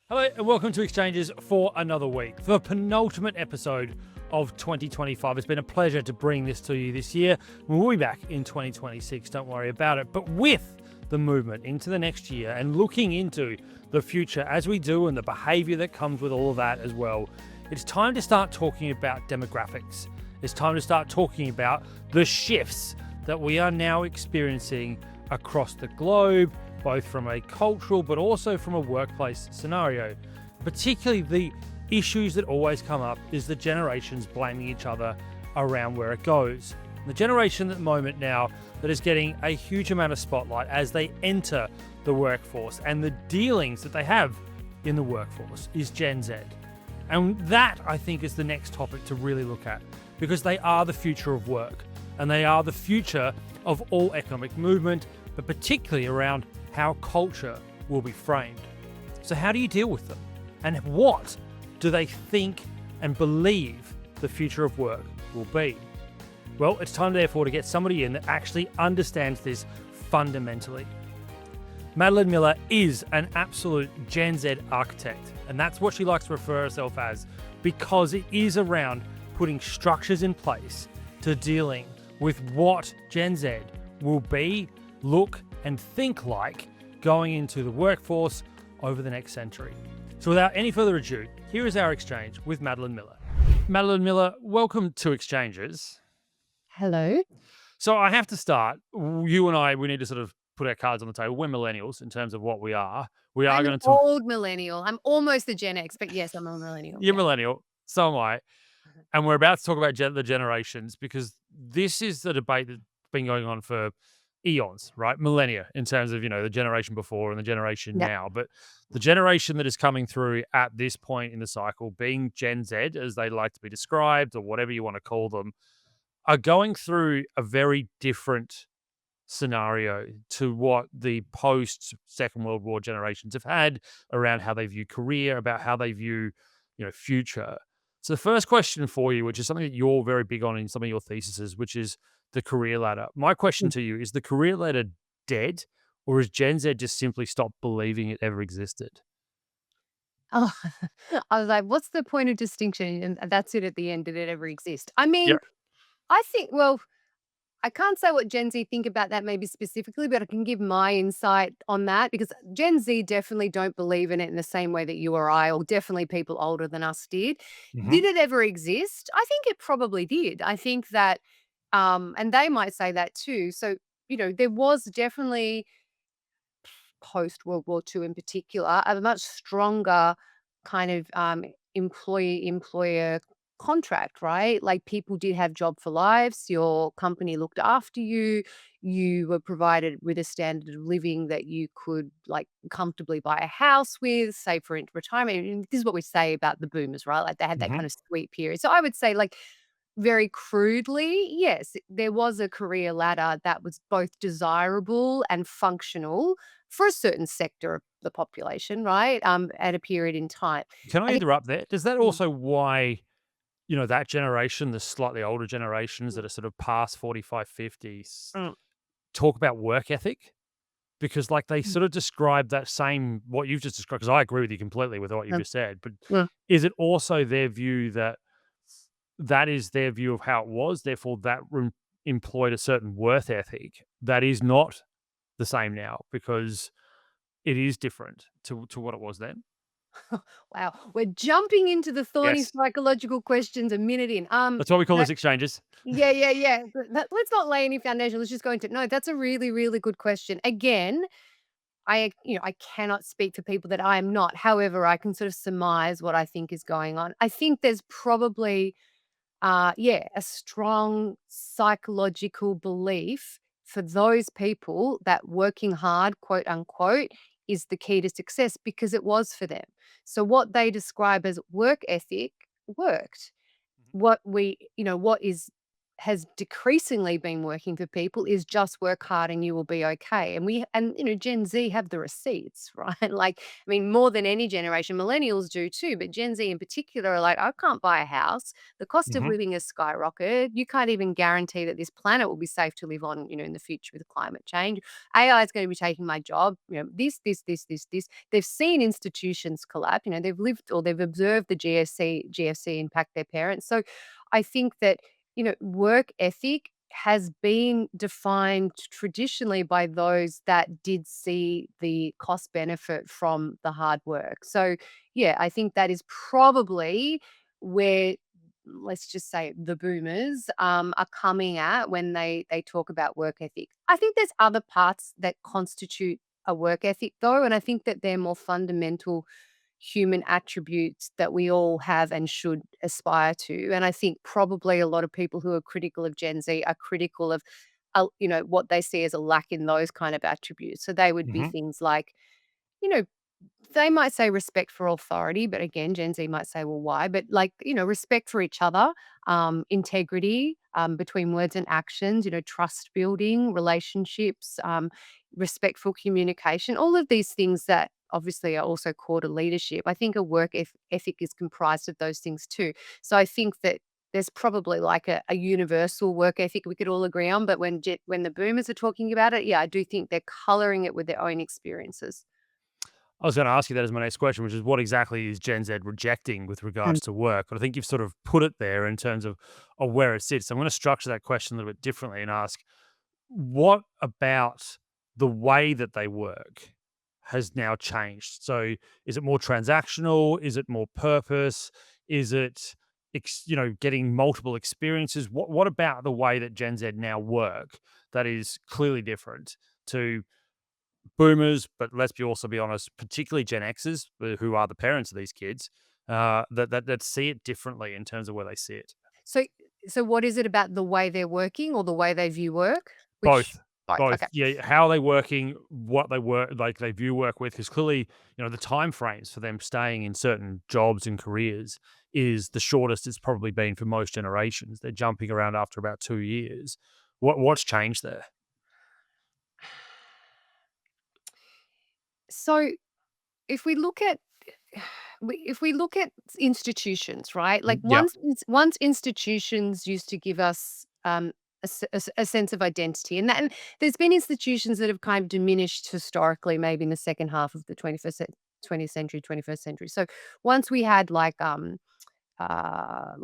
Hello and welcome to Exchanges for another week. For the penultimate episode of 2025. It's been a pleasure to bring this to you this year. We'll be back in 2026, don't worry about it. But with the movement into the next year and looking into the future as we do and the behavior that comes with all of that as well, it's time to start talking about demographics. It's time to start talking about the shifts that we are now experiencing across the globe, both from a cultural but also from a workplace scenario. Particularly the issues that always come up is the generations blaming each other around where it goes. The generation at the moment now that is getting a huge amount of spotlight as they enter the workforce and the dealings that they have in the workforce is Gen Z. And that, I think, is the next topic to really look at, because they are the future of work and they are the future of all economic movement, but particularly around how culture will be framed. So how do you deal with them? And what do they think and believe the future of work will be? Well, it's time therefore to get somebody in that actually understands this fundamentally. Madeline Miller is an absolute Gen Z architect, and that's what she likes to refer herself as, because it is around putting structures in place to dealing with what Gen Z will be, look, and think like going into the workforce over the next century. So without any further ado, here is our exchange with Madeline Miller. Madeline Miller, welcome to Exchanges. Hello. So I have to start. You and I, we need to sort of put our cards on the table. We're millennials in terms of what we are. We are I'm an going to talk. old millennial. I'm almost a Gen X, but yes, I'm a millennial. You're Yeah. millennial, so am I. And we're about to talk about the generations, because this is the debate that's been going on for eons, right? Millennia, in terms of, the generation before and the generation Yep. now. But the generation that is coming through at this point in the cycle, being Gen Z, as they like to be described, or whatever you want to call them, are going through a very different scenario to what the post Second World War generations have had around how they view career, about how they view, future. So the first question for you, which is something that you're very big on in some of your theses, which is the career ladder. My question Mm. to you is: the career ladder dead, or has Gen Z just simply stopped believing it ever existed? Oh, I was like, what's the point of distinction? And that's it at the end. Did it ever exist? I Yeah. mean, I think, well, I can't say what Gen Z think about that maybe specifically, but I can give my insight on that because Gen Z definitely don't believe in it in the same way that you or I, or definitely people older than us did. Hmm. Did it ever exist? I think it probably did. I think that, and they might say that too. So, there was definitely post World War II in particular, a much stronger kind of employee employer contract, right? Like people did have job for lives, your company looked after you, you were provided with a standard of living that you could like comfortably buy a house with, save for retirement. And this is what we say about the boomers, right? Like they had that Hmm. kind of sweet period. So I would say, like, very crudely, yes, there was a career ladder that was both desirable and functional for a certain sector of the population, right? At a period in time. Can I I think. interrupt there? Does that Mm, also why, that generation, the slightly older generations mm, that are sort of past 45, 50s, mm, talk about work ethic? Because, like, they mm, sort of describe that same what you've just described, because I agree with you completely with what you've mm, just said, but mm. is it also their view that that is their view of how it was, therefore that employed a certain worth ethic that is not the same now because it is different to what it was then? Wow, we're jumping into the thorny Yes. psychological questions a minute in. That's why we call That this exchanges. Yeah, yeah, yeah. Let's not lay any foundation. Let's just go into no. That's a really, really good question. Again, I cannot speak for people that I am not. However, I can sort of surmise what I think is going on. I think there's probably, yeah, a strong psychological belief for those people that working hard, quote unquote, is the key to success because it was for them. So what they describe as work ethic worked. Mhm. What is has decreasingly been working for people is just work hard and you will be okay. And Gen Z have the receipts, right? Like, I mean, more than any generation, millennials do too, but Gen Z in particular are like, I can't buy a house. The cost of Hmm. living has skyrocketed. You can't even guarantee that this planet will be safe to live on, in the future with climate change. AI is going to be taking my job. This. They've seen institutions collapse. They've lived or they've observed the GFC impact their parents. So I think that work ethic has been defined traditionally by those that did see the cost benefit from the hard work. So, yeah, I think that is probably where, let's just say, the boomers are coming at when they talk about work ethic. I think there's other parts that constitute a work ethic, though, and I think that they're more fundamental human attributes that we all have and should aspire to. And I think probably a lot of people who are critical of Gen Z are critical of, what they see as a lack in those kind of attributes. So they would be Hmm. things like, you know, they might say respect for authority, but again, Gen Z might say, well, why? But like, respect for each other, integrity between words and actions, trust building, relationships, respectful communication, all of these things that obviously are also core to leadership. I think a ethic is comprised of those things too. So I think that there's probably like a universal work ethic we could all agree on. But when the boomers are talking about it, yeah, I do think they're coloring it with their own experiences. I was going to ask you that as my next question, which is what exactly is Gen Z rejecting with regards to work? But I think you've sort of put it there in terms of where it sits. So I'm going to structure that question a little bit differently and ask, what about the way that they work has now changed? So is it more transactional? Is it more purpose? Is it getting multiple experiences? What about the way that Gen Z now work that is clearly different to boomers, but also be honest, particularly Gen Xers, who are the parents of these kids, that see it differently in terms of where they sit. So so what is it about the way they're working or the way they view work? Which Both, both, both. okay. Yeah, how are they working, what they work like they view work with, because clearly, the time frames for them staying in certain jobs and careers is the shortest it's probably been for most generations. They're jumping around after about 2 years. What's changed there? So if we look at if we look at institutions, right? Like Yeah. once institutions used to give us a sense of identity, and there's been institutions that have kind of diminished historically, maybe in the second half of the 20th century, 21st century. So once we had like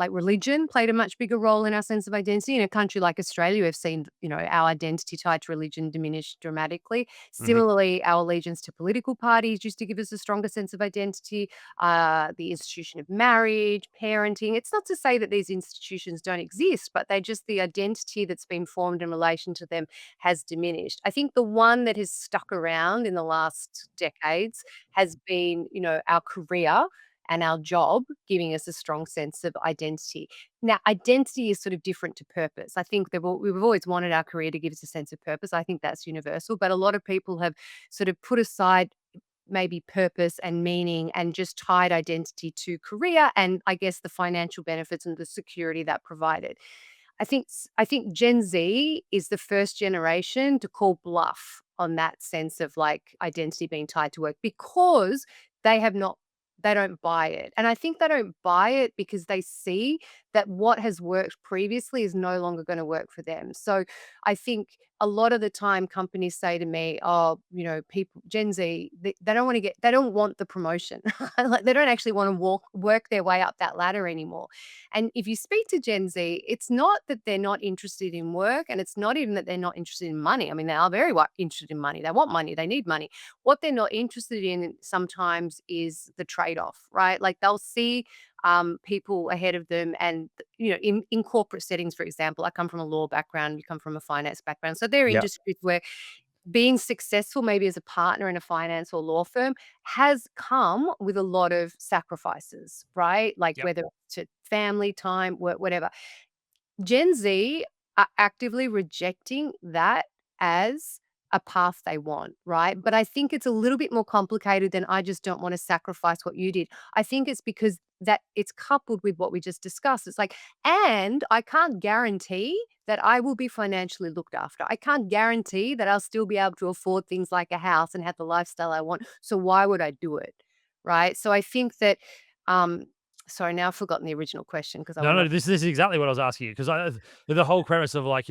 religion played a much bigger role in our sense of identity. In a country like Australia, we've seen, our identity tied to religion diminish dramatically. Hmm. Similarly, our allegiance to political parties used to give us a stronger sense of identity. The institution of marriage, parenting. It's not to say that these institutions don't exist, but the identity that's been formed in relation to them has diminished. I think the one that has stuck around in the last decades has been, our career and our job giving us a strong sense of identity. Now, identity is sort of different to purpose. I think that we've always wanted our career to give us a sense of purpose. I think that's universal, but a lot of people have sort of put aside maybe purpose and meaning and just tied identity to career and I guess the financial benefits and the security that provided. I think Gen Z is the first generation to call bluff on that sense of like identity being tied to work because they have not they don't buy it. And I think they don't buy it because they see that what has worked previously is no longer going to work for them. So I think a lot of the time companies say to me, oh, people Gen Z, they don't want to they don't want the promotion. Like they don't actually want to work their way up that ladder anymore. And if you speak to Gen Z, it's not that they're not interested in work and it's not even that they're not interested in money. I mean, they are very interested in money. They want money, they need money. What they're not interested in sometimes is the trade off, right? Like they'll see people ahead of them and, in corporate settings, for example, I come from a law background, you come from a finance background. So there are Yeah. industries where being successful, maybe as a partner in a finance or law firm, has come with a lot of sacrifices, right? Like Yeah. whether it's to family time, work, whatever. Gen Z are actively rejecting that as a path they want, right? But I think it's a little bit more complicated than I just don't want to sacrifice what you did. I think it's because that it's coupled with what we just discussed. It's like, and I can't guarantee that I will be financially looked after. I can't guarantee that I'll still be able to afford things like a house and have the lifestyle I want. So why would I do it? Right. So I think that, um, sorry, now I've forgotten the original question because I No, want to, no, this is exactly what I was asking you because the whole premise of like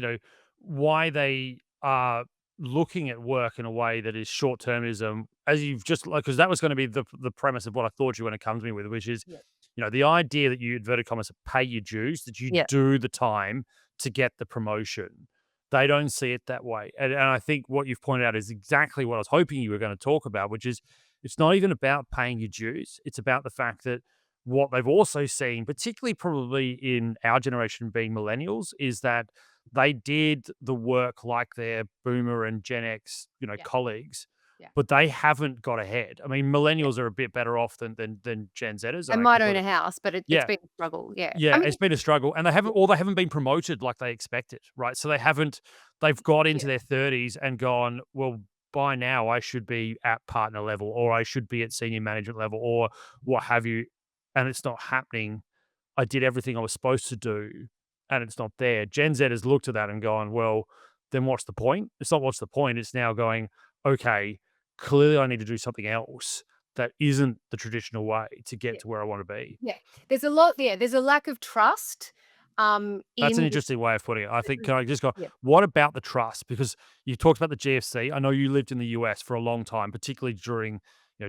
why they are looking at work in a way that is short termism, as you've just like because that was going to be the premise of what I thought you were going to come to me with, which is yeah, the idea that you inverted commas pay your dues, that you yeah, do the time to get the promotion. They don't see it that way, and I think what you've pointed out is exactly what I was hoping you were going to talk about, which is it's not even about paying your dues. It's about the fact that what they've also seen, particularly probably in our generation being millennials, is that they did the work like their boomer and Gen X, yeah, colleagues, yeah, but they haven't got ahead. I mean, yeah. millennials are a bit better off than Gen Zers, I and I might own completely a house, but it's yeah, been a struggle. Yeah. I yeah, mean, it's been a struggle, and they haven't been promoted like they expected, right? So they've got yeah, into their 30s and gone, well, by now I should be at partner level, or I should be at senior management level, or what have you, and it's not happening. I did everything I was supposed to do, and it's not there. Gen Z has looked at that and gone, well, then what's the point? It's not what's the point. It's now going, okay, clearly I need to do something else that isn't the traditional way to get yeah, to where I want to be. yeah. There's a lot. Yeah, there's a lack of trust. That's an In interesting way of putting it. I think, can I just go, yeah, what about the trust? Because you talked about the GFC. I know you lived in the US for a long time, particularly during,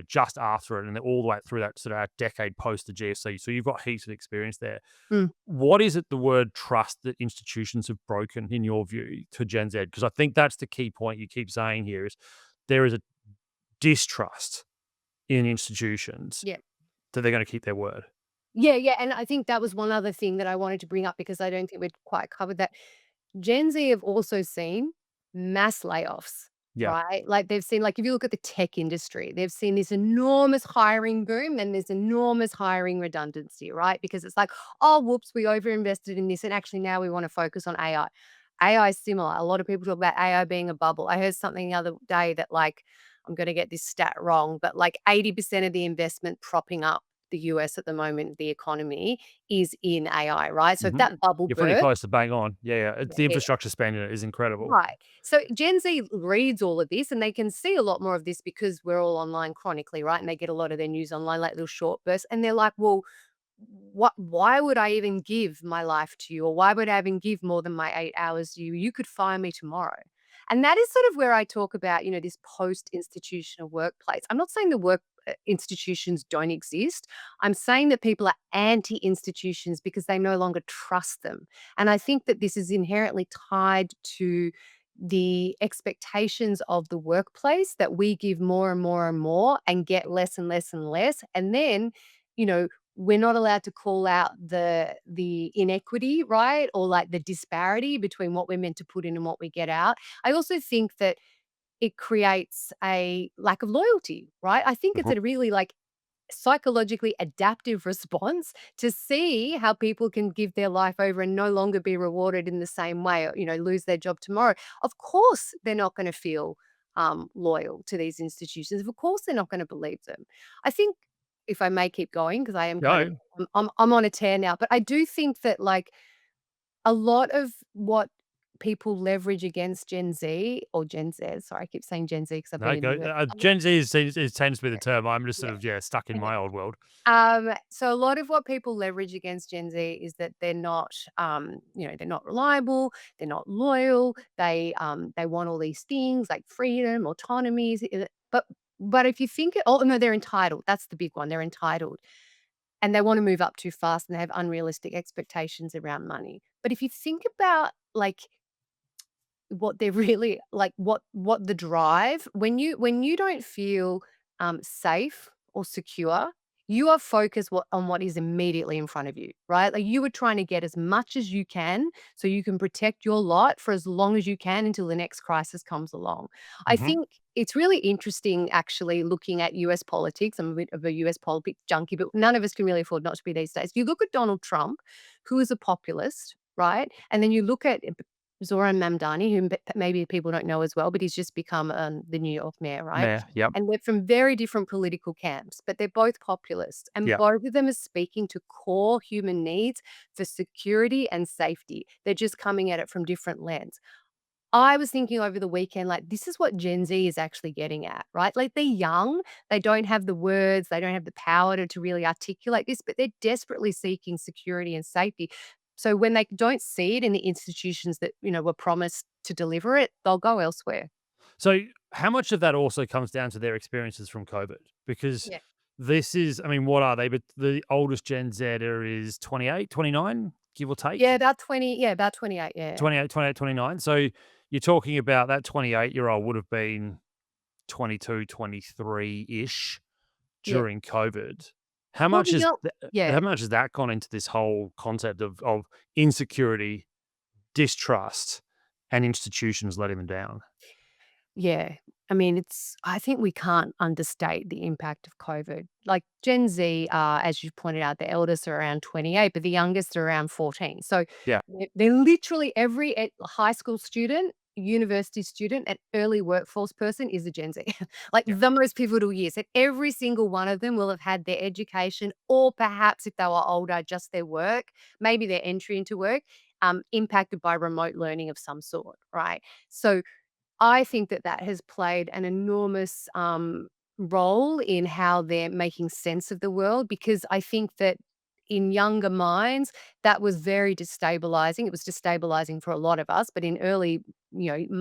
just after it and then all the way through that sort of decade post the GFC. So you've got heaps of experience there. mm, What is it, the word trust, that institutions have broken in your view to Gen Z? Because I think that's the key point you keep saying here is there is a distrust in institutions yeah. that they're going to keep their word. Yeah, yeah, and I think that was one other thing that I wanted to bring up because I don't think we'd quite covered that. Gen Z have also seen mass layoffs, Yeah. right? Like they've seen, like if you look at the tech industry, they've seen this enormous hiring boom and this enormous hiring redundancy, right? Because it's like, oh, whoops, we overinvested in this, and actually now we want to focus on AI. AI is similar. A lot of people talk about AI being a bubble. I heard something the other day that like I'm going to get this stat wrong, but like 80% of the investment propping up the US at the moment, the economy is in AI, right? So if Mhm. that bubble You're pretty burst, close to bang on. Yeah, yeah. It's the yeah, infrastructure spending is incredible. right. So Gen Z reads all of this and they can see a lot more of this because we're all online chronically, right? And they get a lot of their news online, like little short bursts. And they're like, well, why would I even give my life to you? Or why would I even give more than my 8 hours to you? You could fire me tomorrow. And that is sort of where I talk about, this post-institutional workplace. I'm not saying the work institutions don't exist. I'm saying that people are anti-institutions because they no longer trust them. And I think that this is inherently tied to the expectations of the workplace that we give more and more and more and get less and less and less. And then, you know, we're not allowed to call out the inequity, right? Or like the disparity between what we're meant to put in and what we get out. I also think that it creates a lack of loyalty, right? I think it's Mhm. a really like psychologically adaptive response to see how people can give their life over and no longer be rewarded in the same way, or, lose their job tomorrow. Of course, they're not going to feel loyal to these institutions. Of course, they're not going to believe them. I think, if I may keep going, because I am kind of, No. I'm on a tear now, but I do think that like a lot of what people leverage against Gen Z or Gen Z, sorry, I keep saying Gen Z because I've been No, in the go US. Gen Z tends to be the term. I'm just Yeah. sort of, yeah, stuck in Okay. my old world. So a lot of what people leverage against Gen Z is that they're not reliable, they're not loyal, they want all these things like freedom, autonomies, but if you think, oh no, they're entitled. That's the big one. They're entitled, and they want to move up too fast, and they have unrealistic expectations around money. But if you think about like what they're really like, what the drive when you don't feel, safe or secure, you are focused on what is immediately in front of you, right? Like, you are trying to get as much as you can so you can protect your lot for as long as you can until the next crisis comes along. I Mhm. think it's really interesting actually looking at US politics. I'm a bit of a US politics junkie, but none of us can really afford not to be these days. You look at Donald Trump, who is a populist, right? And then you look at Zoran Mamdani, who maybe people don't know as well, but he's just become the New York mayor, right? Mayor. Yep. And they're from very different political camps, but they're both populists. And Yep. both of them are speaking to core human needs for security and safety. They're just coming at it from different lens. I was thinking over the weekend, like, this is what Gen Z is actually getting at, right? Like, they're young, they don't have the words, they don't have the power to really articulate this, but they're desperately seeking security and safety. So when they don't see it in the institutions that, were promised to deliver it, they'll go elsewhere. So, how much of that also comes down to their experiences from COVID? Because Yeah. this is, I mean, what are they? But the oldest Gen Zer is 28, 29, give or Yeah, take. about 20, yeah, about 28, yeah. 28, 28, 29. So, you're talking about that 28-year-old would have been 22, 23 ish Yeah. during COVID. How Well, much the is young how yeah. much has that gone into this whole concept of insecurity, distrust, and institutions letting them down? Yeah. I mean, I think we can't understate the impact of COVID. Like Gen Z, as you pointed out, the eldest are around 28, but the youngest are around 14. So Yeah, they're literally every high school student, university student, and early workforce person is a Gen Z. Like yeah. the most pivotal years. And every single one of them will have had their education, or perhaps if they were older, just their work, maybe their entry into work, impacted by remote learning of some sort, right? So I think that that has played an enormous, role in how they're making sense of the world, because I think that in younger minds, that was very destabilizing. It was destabilizing for a lot of us, but in early,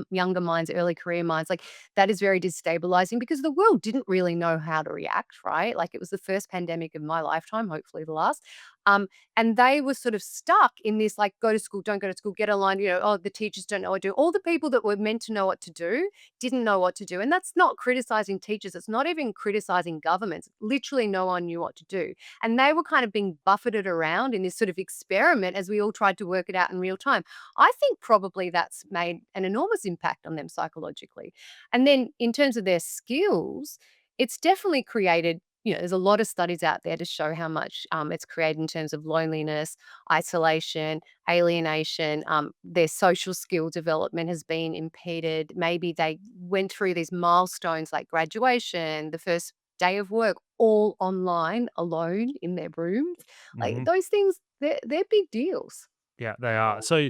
younger minds, early career minds, like, that is very destabilizing because the world didn't really know how to react, right? Like, it was the first pandemic of my lifetime, hopefully the last. Um, and they were sort of stuck in this, like, go to school, don't go to school, get online, oh, the teachers don't know what to do. All the people that were meant to know what to do didn't know what to do. And that's not criticizing teachers. It's not even criticizing governments. Literally, no one knew what to do. And they were kind of being buffeted around in this sort of experiment as we all tried to work it out in real time. I think probably that's made an enormous impact on them psychologically. And then in terms of their skills, it's definitely created, there's a lot of studies out there to show how much it's created in terms of loneliness, isolation, alienation. Their social skill development has been impeded. Maybe they went through these milestones like graduation, the first day of work, all online, alone in their rooms. Like Mhm. those things, they're big deals. Yeah, they are. So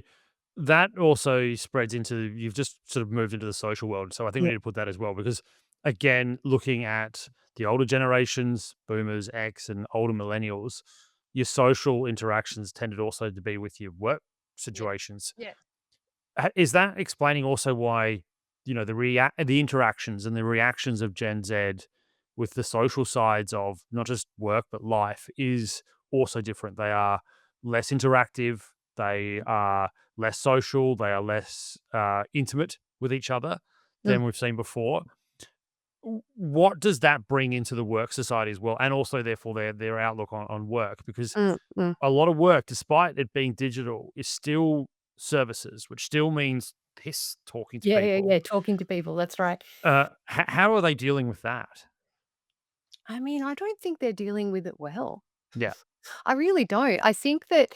that also spreads into you've just sort of moved into the social world. So I think we Yeah. need to put that as well because again, looking at the older generations, boomers, X and older millennials, your social interactions tended also to be with your work Yeah. situations. Yeah. Is that explaining also why, the interactions and the reactions of Gen Z with the social sides of not just work but life is also different? They are less interactive, they are less social, they are less intimate with each other Mm, than we've seen before. What does that bring into the work society as well, and also therefore their outlook on work? Because mm, mm. a lot of work, despite it being digital, is still services, which still means this talking to Yeah, yeah, people. yeah. Talking to people. That's right. How are they dealing with that? I mean, I don't think they're dealing with it well. Yeah. I really don't. I think there's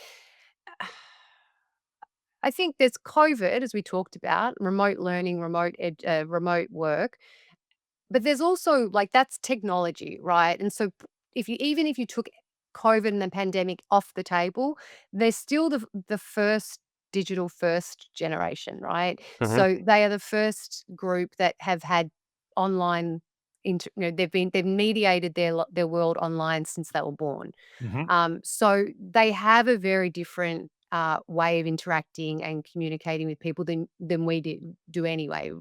COVID, as we talked about, remote learning, remote work, but there's also like that's technology, right? And so even if you took COVID and the pandemic off the table, they're still the first digital first generation, right? Mhm, So they are the first group that have had online they've mediated their world online since they were born. mhm, So they have a very different way of interacting and communicating with people than we do anyway.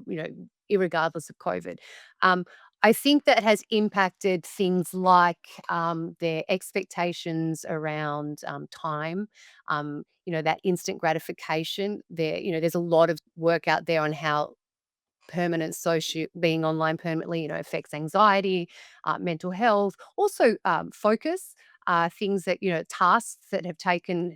Irregardless of COVID. Um, I think that has impacted things like their expectations around time. That instant gratification. There's a lot of work out there on how permanent social being online permanently, affects anxiety, mental health, also focus. things that, tasks that have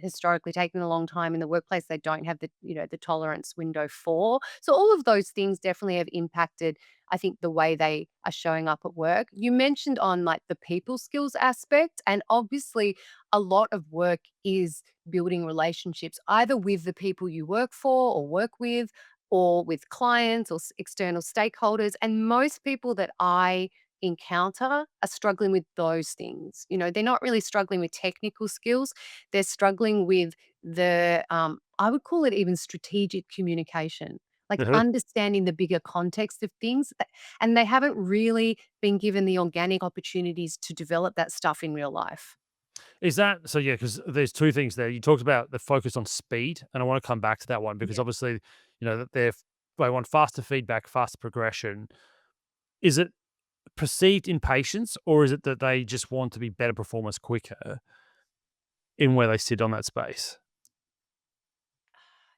historically taken a long time in the workplace, they don't have the tolerance window for. So all of those things definitely have impacted, I think, the way they are showing up at work. You mentioned on like the people skills aspect, and obviously a lot of work is building relationships either with the people you work for or work with, or with clients or external stakeholders. And most people that I encounter are struggling with those things. They're not really struggling with technical skills. They're struggling with I would call it even strategic communication, like Mhm. understanding the bigger context of things. And they haven't really been given the organic opportunities to develop that stuff in real life. Is that so? Yeah, because there's two things there. You talked about the focus on speed, and I want to come back to that one because Yeah. obviously, that they want faster feedback, faster progression. Is it perceived impatience, or is it that they just want to be better performers quicker in where they sit on that space?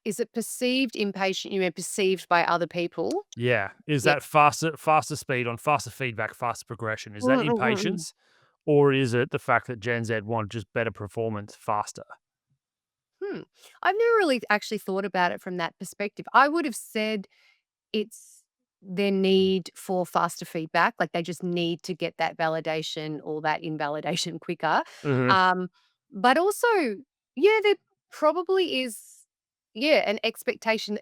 Is it perceived impatient? You mean perceived by other people? Yeah. Is Yeah. that faster speed on faster feedback, faster progression? Is that Mm, mm, mm, mm. impatience? Or is it the fact that Gen Z want just better performance faster? Hmm. I've never really actually thought about it from that perspective. I would have said it's their need for faster feedback, like, they just need to get that validation or that invalidation quicker. Mhm. Um, but also, yeah, there probably is, yeah, an expectation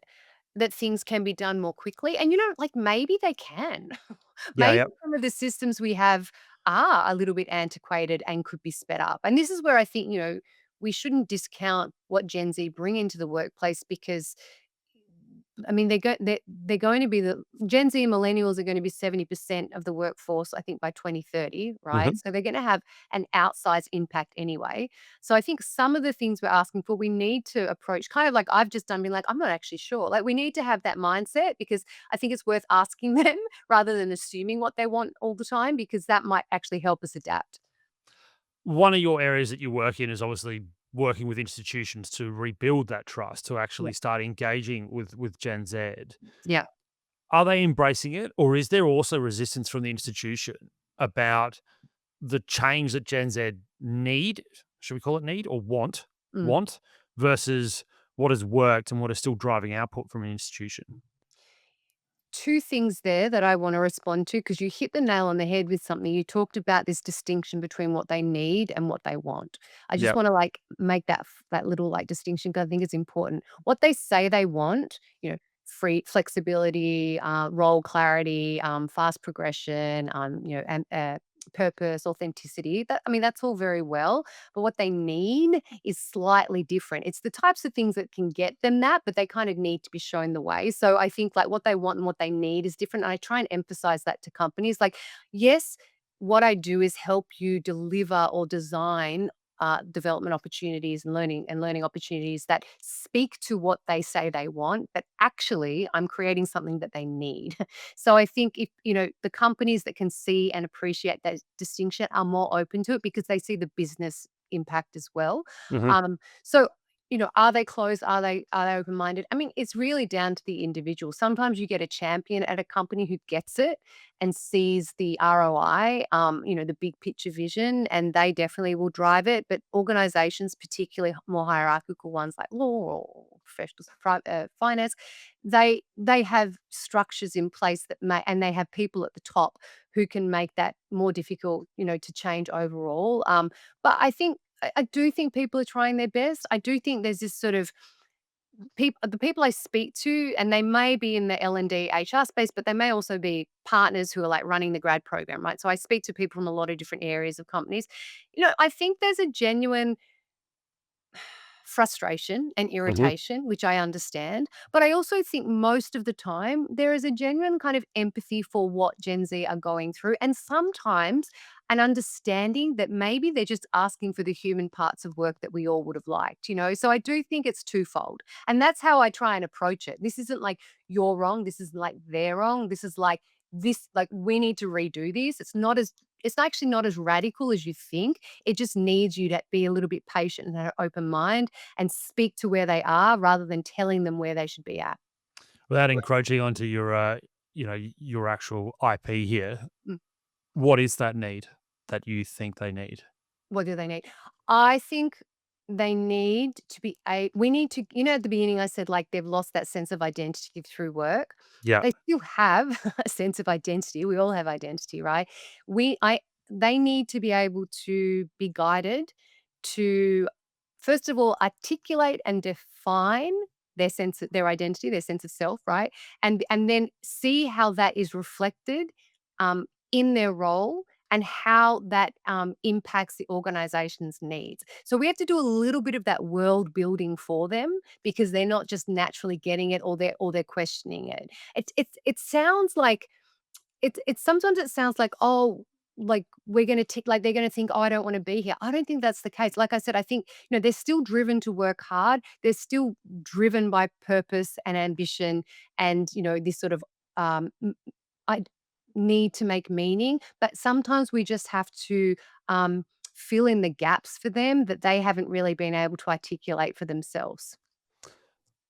that things can be done more quickly, and, like, maybe they can. Yeah, Maybe yep. some of the systems we have are a little bit antiquated and could be sped up, and this is where I think, we shouldn't discount what Gen Z bring into the workplace because I mean, they're going to be the Gen Z and millennials are gonna be 70% of the workforce, I think, by 2030, right? Mhm. So they're gonna have an outsized impact anyway. So I think some of the things we're asking for, we need to approach kind of like I've just done, being like, "I'm not actually sure." Like, we need to have that mindset because I think it's worth asking them rather than assuming what they want all the time because that might actually help us adapt. One of your areas that you work in is obviously working with institutions to rebuild that trust, to Yeah. actually start engaging with Gen Z. Yeah. Are they embracing it, or is there also resistance from the institution about the change that Gen Z need? Should we call it need or want? Mm. Want versus what has worked and what is still driving output from an institution. Two things there that I want to respond to because you hit the nail on the head with something. You talked about this distinction between what they need and what they want. I just Yep. want to like make that little like distinction because I think it's important. What they say they want, free flexibility, role clarity, fast progression, and purpose, authenticity. That I mean, that's all very well, but what they need is slightly different. It's the types of things that can get them that, but they kind of need to be shown the way. So I think like what they want and what they need is different. And I try and emphasize that to companies. Like, yes, what I do is help you deliver or design development opportunities and learning opportunities that speak to what they say they want, but actually I'm creating something that they need. So I think if the companies that can see and appreciate that distinction are more open to it because they see the business impact as well. Mhm. So are they closed? Are they open minded? I mean, it's really down to the individual. Sometimes you get a champion at a company who gets it and sees the ROI, the big picture vision, and they definitely will drive it. But organizations, particularly more hierarchical ones like law or professional finance, they have structures in place and they have people at the top who can make that more difficult, to change overall. But I do think people are trying their best. I do think there's this sort of the people I speak to, and they may be in the L&D HR space, but they may also be partners who are like running the grad program, right? So I speak to people from a lot of different areas of companies. I think there's a genuine frustration and Mhm. irritation, which I understand. But I also think most of the time there is a genuine kind of empathy for what Gen Z are going through. And sometimes an understanding that maybe they're just asking for the human parts of work that we all would have liked. So I do think it's twofold. And that's how I try and approach it. This isn't like you're wrong. This isn't like they're wrong. This is like we need to redo this. It's actually not as radical as you think. It just needs you to be a little bit patient and have an open mind and speak to where they are rather than telling them where they should be at. Without encroaching onto your actual IP here, Mm. what is that need that you think they need? What do they need? I think they need to be we need to, at the beginning I said, like, they've lost that sense of identity through work. Yeah. They still have a sense of identity. We all have identity, right? We I They need to be able to be guided to, first of all, articulate and define their identity, their sense of self, right? And then see how that is reflected in their role and how that impacts the organization's needs. So we have to do a little bit of that world building for them because they're not just naturally getting it, or they're questioning it. It sounds like it's sometimes it sounds like, oh, like we're going to tick, like they're going to think, oh, I don't want to be here. I don't think that's the case. Like I said, I think, they're still driven to work hard. They're still driven by purpose and ambition, and this sort of I need to make meaning, but sometimes we just have to fill in the gaps for them that they haven't really been able to articulate for themselves.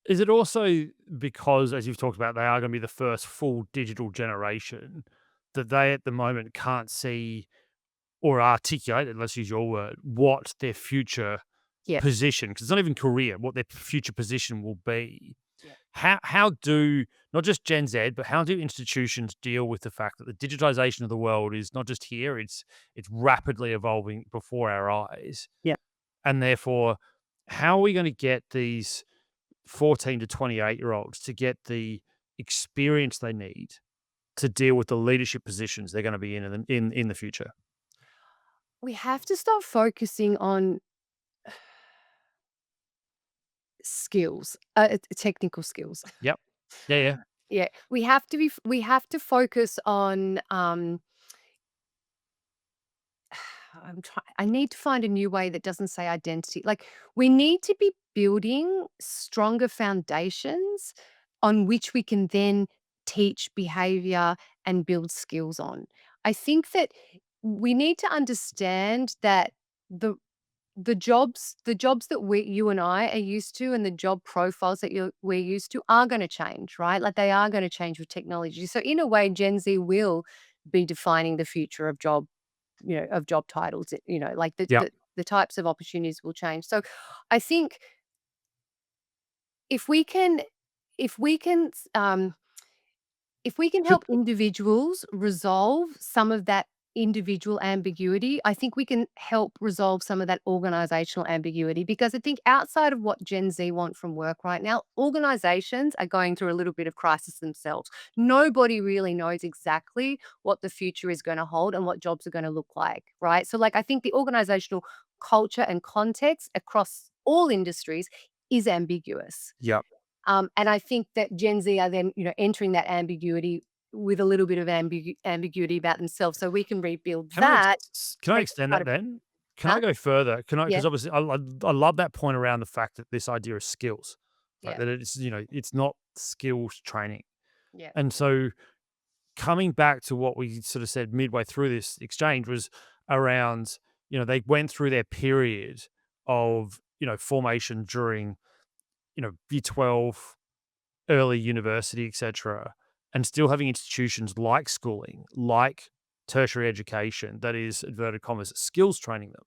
Is it also because, as you've talked about, they are going to be the first full digital generation that they at the moment can't see or articulate, let's use your word, what their future Yeah. position, because it's not even career, what their future position will be. Yeah. How do not just Gen Z, but how do institutions deal with the fact that the digitization of the world is not just here, it's rapidly evolving before our eyes. Yeah. And therefore, how are we going to get these 14 to 28-year-olds to get the experience they need to deal with the leadership positions they're going to be in the future? We have to start focusing on skills, technical skills. Yep. Yeah, yeah. Yeah, we have to focus on, I need to find a new way that doesn't say identity. Like, we need to be building stronger foundations on which we can then teach behavior and build skills on. I think that we need to understand that the the jobs that you and I are used to, and the job profiles that we're used to, are going to change, right? Like, they are going to change with technology. So in a way, Gen Z will be defining the future of job titles. Like Yep. the types of opportunities will change. So I think if we can if we can if we can So help individuals resolve some of that individual ambiguity, I think we can help resolve some of that organizational ambiguity, because I think outside of what Gen Z want from work right now, organizations are going through a little bit of crisis themselves. Nobody really knows exactly what the future is going to hold and what jobs are going to look like, right? So, like, I think the organizational culture and context across all industries is ambiguous. yep. And I think that Gen Z are then, entering that ambiguity with a little bit of ambiguity about themselves, so we can rebuild that. Can I And extend try that to then? Can I Huh? go further? Can I? Yeah, Because obviously, I love that point around the fact that this idea of skills, right? yeah, That it's it's not skills training, yeah, and so coming back to what we sort of said midway through this exchange was around they went through their period of formation during year 12, early university, etc., and still having institutions like schooling, like tertiary education, that is inverted commas skills training them.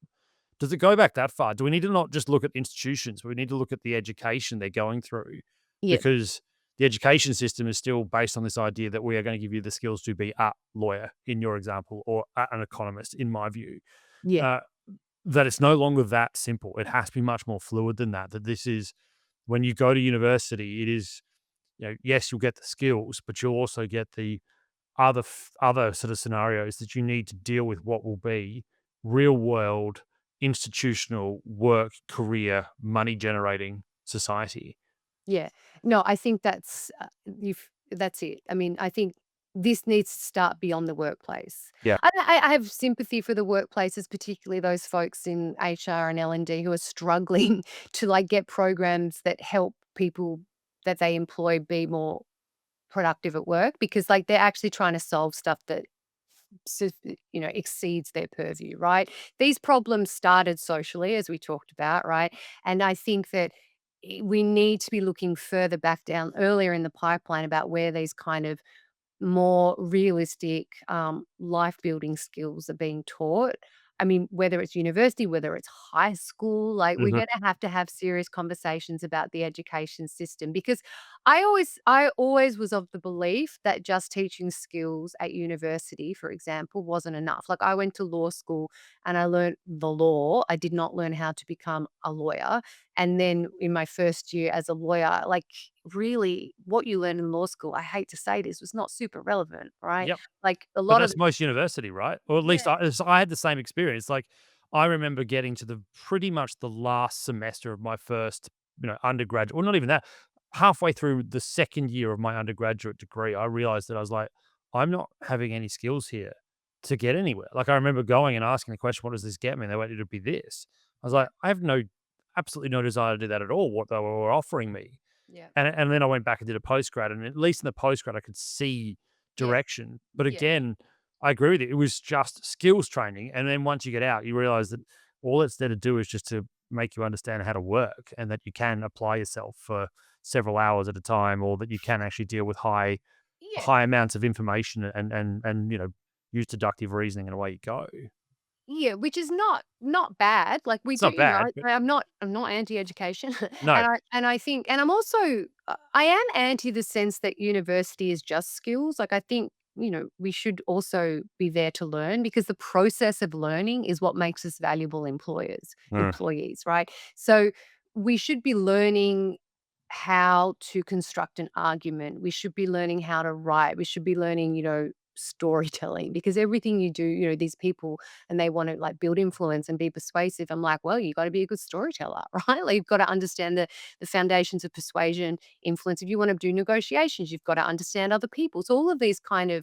Does it go back that far? Do we need to not just look at institutions? We need to look at the education they're going through, yeah, because the education system is still based on this idea that we are going to give you the skills to be a lawyer, in your example, or an economist, in my view. yeah, Uh, that it's no longer that simple. It has to be much more fluid than that. That this is when you go to university, it is yes, you'll get the skills, but you'll also get the other sort of scenarios that you need to deal with what will be real world institutional work, career, money generating society. yeah. No, I think that's it. I mean, I think this needs to start beyond the workplace. Yeah. I have sympathy for the workplaces, particularly those folks in HR and L&D who are struggling to, like, get programs that help people that they employ be more productive at work, because, like, they're actually trying to solve stuff that exceeds their purview, right? These problems started socially, as we talked about, right? And I think that we need to be looking further back down, earlier in the pipeline, about where these kind of more realistic life building skills are being taught. I mean, whether it's university, whether it's high school, like we're Mhm. going to have serious conversations about the education system because I always was of the belief that just teaching skills at university, for example, wasn't enough. Like I went to law school and I learned the law. I did not learn how to become a lawyer. And then in my first year as a lawyer, like really what you learn in law school, I hate to say this, was not super relevant, right? Yep. Like a But lot of that's most university, right? Or at least yeah, I had the same experience. Like, I remember getting to the pretty much the last semester of my first, undergraduate, well, not even that. Halfway through the second year of my undergraduate degree, I realized that I was like, I'm not having any skills here to get anywhere. Like, I remember going and asking the question, "What does this get me?" And they went, "It'll be this." I was yeah, like, I have absolutely no desire to do that at all. What they were offering me. yeah, And then I went back and did a postgrad, and at least in the postgrad, I could see yeah, direction. But yeah, again, I agree with you. It was just skills training, and then once you get out, you realize that all it's there to do is just to make you understand how to work, and that you can apply yourself for several hours at a time, or that you can actually deal with yeah. high amounts of information and use deductive reasoning, and away you go. Yeah, which is not bad. Like we It's do, not bad, but I'm not anti-education, no. and I think, and I'm also I am anti the sense that university is just skills. Like I think we should also be there to learn because the process of learning is what makes us valuable Mm. employees, right? So we should be learning how to construct an argument. We should be learning how to write. We should be learning, storytelling because everything you do, these people and they want to like build influence and be persuasive. I'm like, well, you got to be a good storyteller, right? Like you've got to understand the foundations of persuasion, influence. If you want to do negotiations, you've got to understand other people. So all of these kind of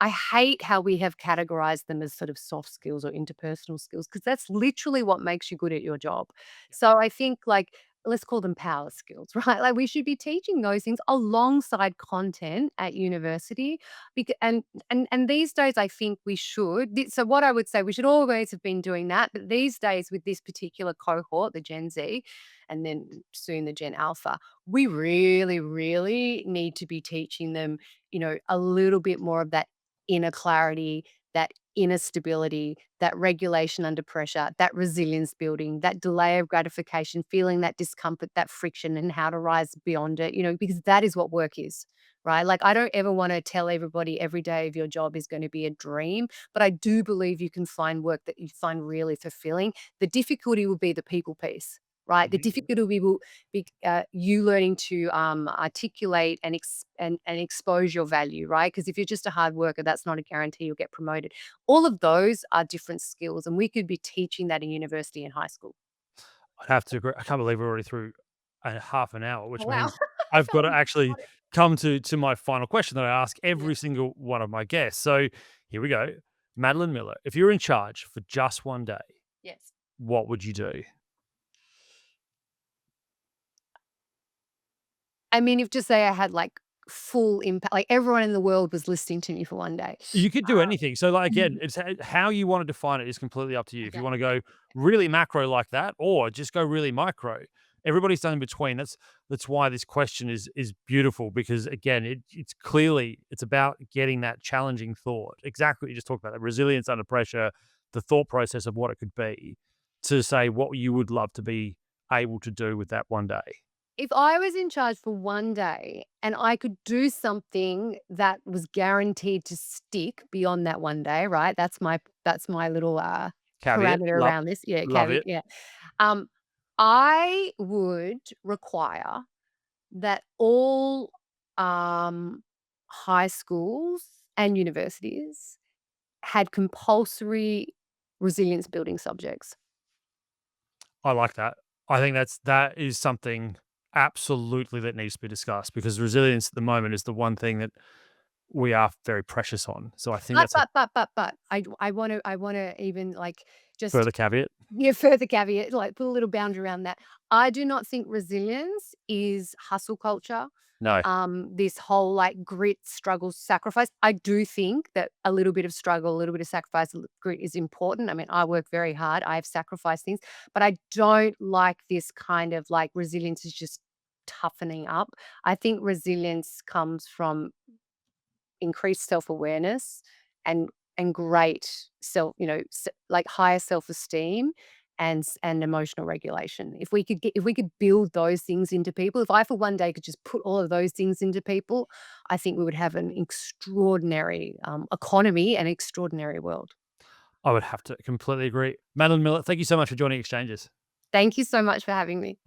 I hate how we have categorized them as sort of soft skills or interpersonal skills because that's literally what makes you good at your job. So I think like let's call them power skills, right? Like we should be teaching those things alongside content at university. And these days I think we should. So what I would say we should always have been doing that, but these days with this particular cohort, the Gen Z, and then soon the Gen Alpha, we really, really need to be teaching them a little bit more of that inner clarity, that inner stability, that regulation under pressure, that resilience building, that delay of gratification, feeling that discomfort, that friction, and how to rise beyond it, because that is what work is, right? Like, I don't ever want to tell everybody every day of your job is going to be a dream, but I do believe you can find work that you find really fulfilling. The difficulty will be the people piece. Right, the Mhm. difficulty will be you learning to articulate and expose your value, right? Because if you're just a hard worker, that's not a guarantee you'll get promoted. All of those are different skills, and we could be teaching that in university and high school. I'd have to agree. I can't believe we're already through a half an hour, Oh, which wow. means I I've got felt to we actually got it. come to my final question that I ask Yeah. every single one of my guests. So here we go. Madeline Miller, if you're in charge for just one day, Yes. what would you do? I mean, if just say I had like full impact, like everyone in the world was listening to me for one day. You could do anything. So, like, again, Mhm. it's how you want to define it is completely up to you. If you Okay. want to Okay. go really macro like that, or just go really micro. Everybody's done in between. That's why this question is beautiful because again, it's about getting that challenging thought. Exactly what you just talked about, that resilience under pressure, the thought process of what it could be, to say what you would love to be able to do with that one day. If I was in charge for one day and I could do something that was guaranteed to stick beyond that one day, right? That's my little Caveat, parameter around this. Yeah, love caveat. it. Yeah. Um, I would require that all high schools and universities had compulsory resilience building subjects. I like that. I think that is something absolutely that needs to be discussed because resilience at the moment is the one thing that we are very precious on. So I think But that's a but but but but I wanna even like just further caveat. yeah, further caveat, like put a little boundary around that. I do not think resilience is hustle culture. No, This whole like grit, struggle, sacrifice. I do think that a little bit of struggle, a little bit of sacrifice, grit is important. I mean, I work very hard. I have sacrificed things, but I don't like this kind of like resilience is just toughening up. I think resilience comes from increased self-awareness and and great like higher self-esteem and emotional regulation. If we could build those things into people, if I for one day could just put all of those things into people, I think we would have an extraordinary economy and extraordinary world. I would have to completely agree. Madeline Miller, thank you so much for joining Exchanges. Thank you so much for having me.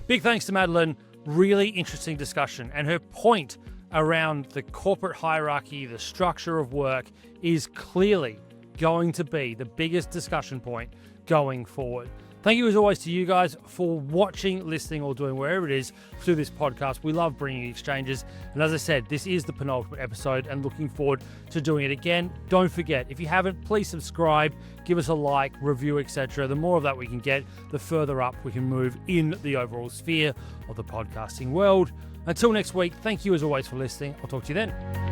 Big thanks to Madeline. Really interesting discussion. And her point around the corporate hierarchy, the structure of work, is clearly going to be the biggest discussion point going forward. Thank you as always to you guys for watching, listening, or doing wherever it is through this podcast. We love bringing exchanges. And as I said, this is the penultimate episode and looking forward to doing it again. Don't forget, if you haven't, please subscribe, give us a like, review, etc. The more of that we can get, the further up we can move in the overall sphere of the podcasting world. Until next week, thank you as always for listening. I'll talk to you then.